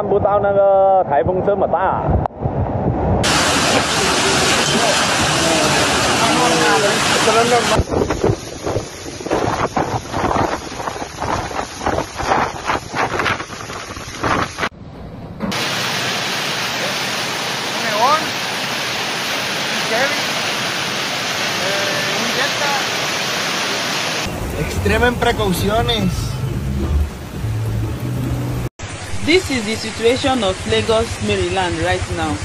看不到那个台风这么大。Extremen precauciones. This is the situation of Lagos, Maryland right now.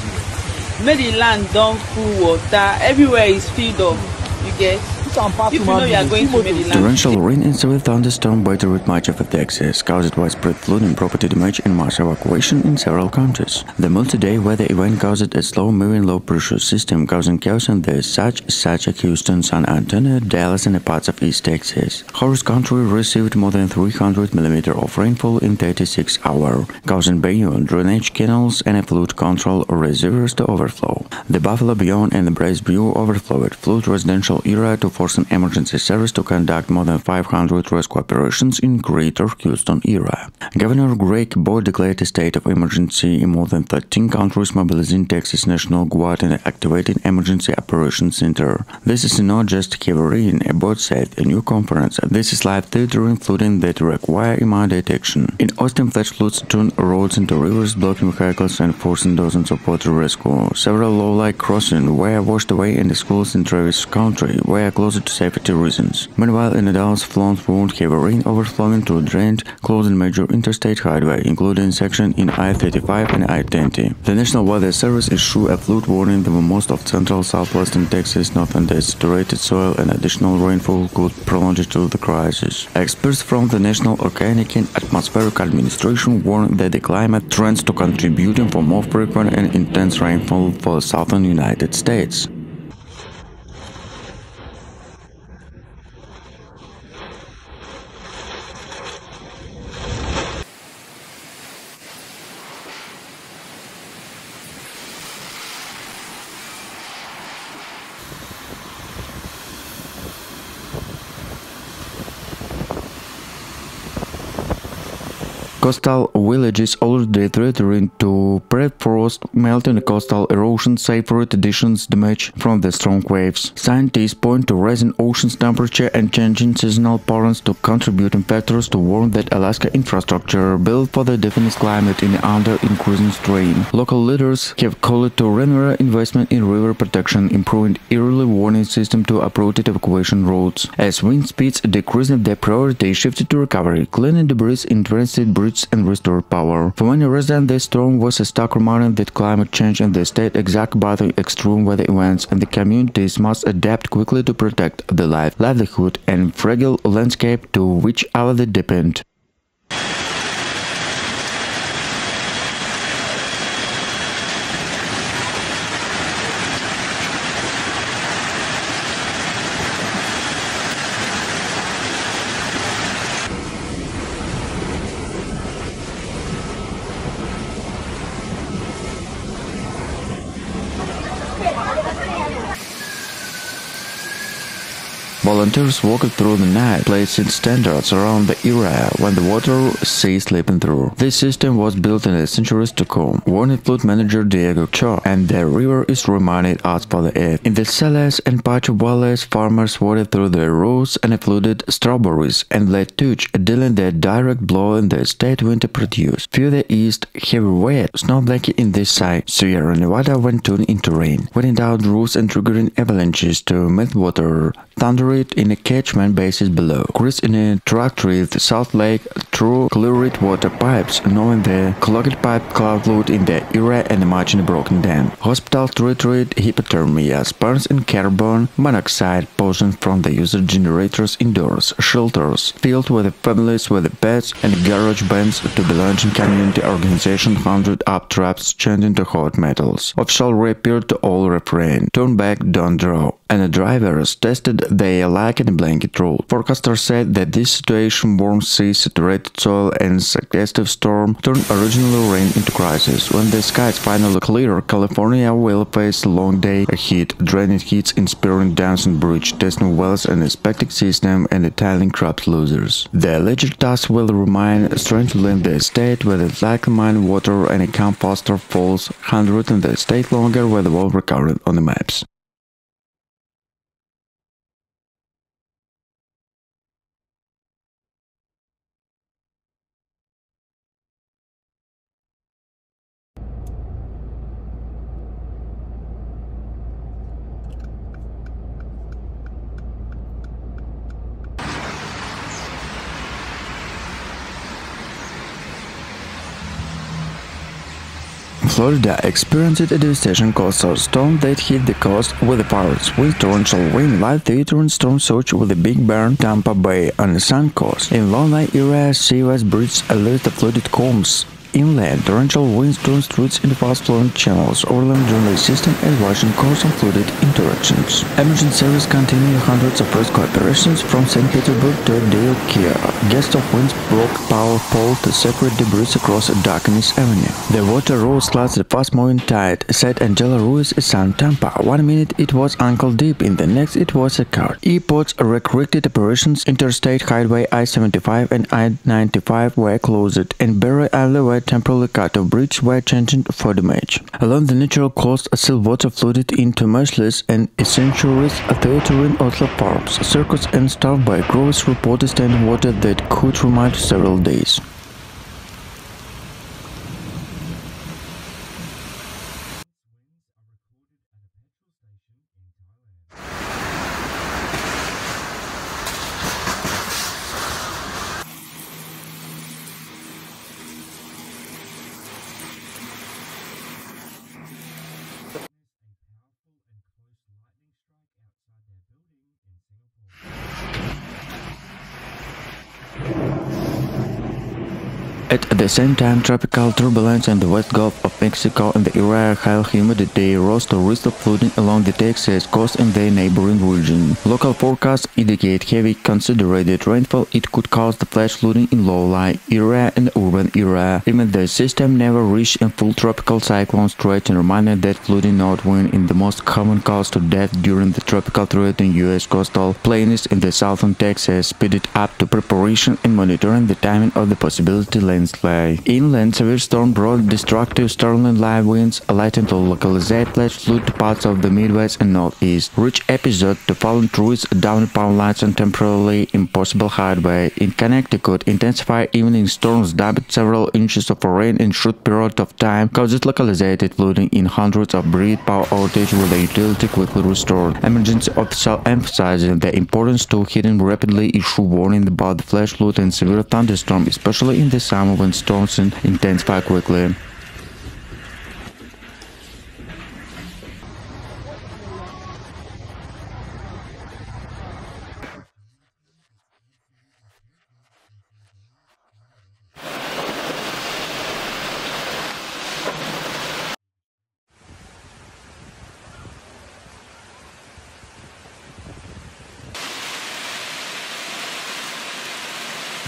Maryland don't full water. Everywhere is filled up. You get? If you know you are going to Maryland. Torrential rain and severe thunderstorm battered much of Texas, caused widespread flooding, property damage, and mass evacuation in several counties. The multi-day weather event caused a slow-moving low-pressure system, causing chaos in the such as Houston, San Antonio, Dallas, and parts of East Texas. Horace County received more than 300 mm of rainfall in 36 hours, causing Bayou drainage canals and flood control reservoirs to overflow. The Buffalo Bayou and the Bryce Bayou overflowed, flood residential area to force an emergency service to conduct more than 500 rescue operations in Greater Houston area. Governor Greg Abbott declared a state of emergency in more than 13 countries, mobilizing Texas National Guard and activating Emergency Operations Center. This is not just heavy rain, Abbott said in a new conference. This is live theater, including that require immediate action. In Austin, flash floods turned roads into rivers, blocking vehicles and forcing dozens of water rescue. Several low-lying crossings were washed away, and the schools in Travis County were closed to safety reasons. Meanwhile, in Dallas, floods warned heavy rain overflowing to drained, closing major interstate highway, including section in I-35 and I-20. The National Weather Service issued a flood warning that most of central southwestern Texas, northern deteriorated soil and additional rainfall could prolong to the crisis. Experts from the National Oceanic and Atmospheric Administration warned that the climate trends to contributing for more frequent and intense rainfall for the southern United States. Coastal villages already threatening to pre-frost melt and coastal erosion, separate additions damage from the strong waves. Scientists point to rising ocean's temperature and changing seasonal patterns to contributing factors to warn that Alaska infrastructure built for the definite climate is under increasing strain. Local leaders have called to renewed investment in river protection, improving early warning system to appropriate evacuation routes. As wind speeds decrease, their priority shifted to recovery, cleaning debris in transit bridges and restore power. For many residents, the storm was a stark reminder that climate change in the state exact by the extreme weather events, and the communities must adapt quickly to protect the life, livelihood, and fragile landscape to which they depend. Volunteers walked through the night, placing standards around the area when the water ceased slipping through. This system was built in the centuries to come, warned flood manager Diego Cho, and the river is reminding us for the earth. In the Salas and Pacho valleys, farmers waded through the roads and flooded strawberries and let touch, dealing the direct blow in the state winter produce. Further east, heavy wet snow blanket in this side, Sierra Nevada went turned into rain, wetting down roofs and triggering avalanches to meltwater, thundering in the catchment bases below. Creeks in a tract with Salt Lake through cleared water pipes, knowing the clogged pipe cloud load in the area and much in the broken dam. Hospitals treated hypothermia, burns and carbon monoxide poison from the user generators indoors, shelters filled with families with beds and garage bands to the launching community organization 100 up traps chanting to hot metals. Official repeated to all refrain, turn back, don't draw. And the drivers tested their like in a blanket rule. Forecasters said that this situation, warm seas, saturated soil, and suggestive storm turned original rain into crisis. When the skies finally clear, California will face a long day ahead, draining heats, inspiring dams and bridge, testing wells and inspecting system, and entitling crops losers. The alleged task will remain strangely in the state where the likely mine water and account faster falls 100 in the state longer where the wall recorded on the maps. Florida experienced a devastating coastal storm that hit the coast with a fires, with torrential wind, like the Uterine storm surge with the Big Bear, Tampa Bay, on the Sun Coast. In Long area, sea was bridged a list of flooded homes. Inland, torrential winds turned streets into fast-flowing channels, overwhelmed the system and washing course and flooded in directions. Emergency service continued hundreds of rescue operations from St. Petersburg to Kiev. Gusts of winds broke power pole to separate debris across Darkness Avenue. The water rose clouds at fast-moving tide, said Angela Ruiz, San Tampa. 1 minute it was ankle deep, in the next it was a car. Airports restricted operations, Interstate Highway I-75 and I-95 were closed, and Barry Island were temporarily cut off, bridges were changed for damage. Along the natural coast, still water flooded into merciless and centuries theater Oslo farms, circus and starved by crows reported standing water that could remain several days. At the same time, tropical turbulence in the West Gulf of Mexico and the area high humidity rose to risk of flooding along the Texas coast and the neighboring region. Local forecasts indicate heavy concentrated rainfall. It could cause the flash flooding in low-lying area and urban area. Even the system never reached a full tropical cyclone stretch, and reminded that flooding not one in the most common cause to death during the tropical threat in U.S. coastal plains in the southern Texas speeded up to preparation and monitoring the timing of the possibility landslide. Inland, severe storm brought destructive sterling live winds, lightened to localized flash flood to parts of the Midwest and Northeast. Rich episode to fallen trees, downed power lines, and temporarily impossible highway. In Connecticut, intensified evening storms dumped several inches of rain in short period of time, caused localized flooding in hundreds of brief power outage with the utility quickly restored. Emergency officials emphasizing the importance to hitting rapidly issue warning about the flash flood and severe thunderstorm, especially in the summer when storms intensify quickly.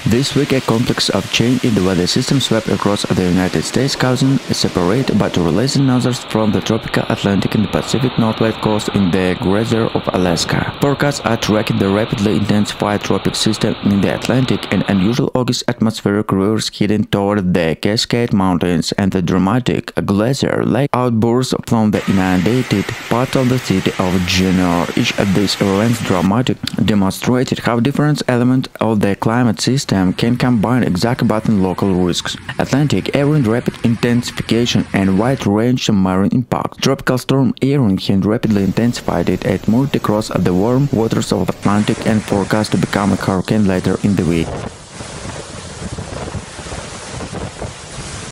This week, a complex of change in the weather system swept across the United States, causing a separate but releasing nozzles from the tropical Atlantic and the Pacific Northwest coast in the grazer of Alaska. Forecasts are tracking the rapidly intensified tropic system in the Atlantic and unusual August atmospheric rivers heading toward the Cascade Mountains and the dramatic glacier-like outbursts from the inundated part of the city of January. Each of these events dramatically demonstrated how different elements of the climate system can combine exacerbating local risks. Atlantic Aaron rapid intensification and wide range submarine impact. Tropical storm Aaron had rapidly intensified it and moved across the warm waters of the Atlantic and forecast to become a hurricane later in the week.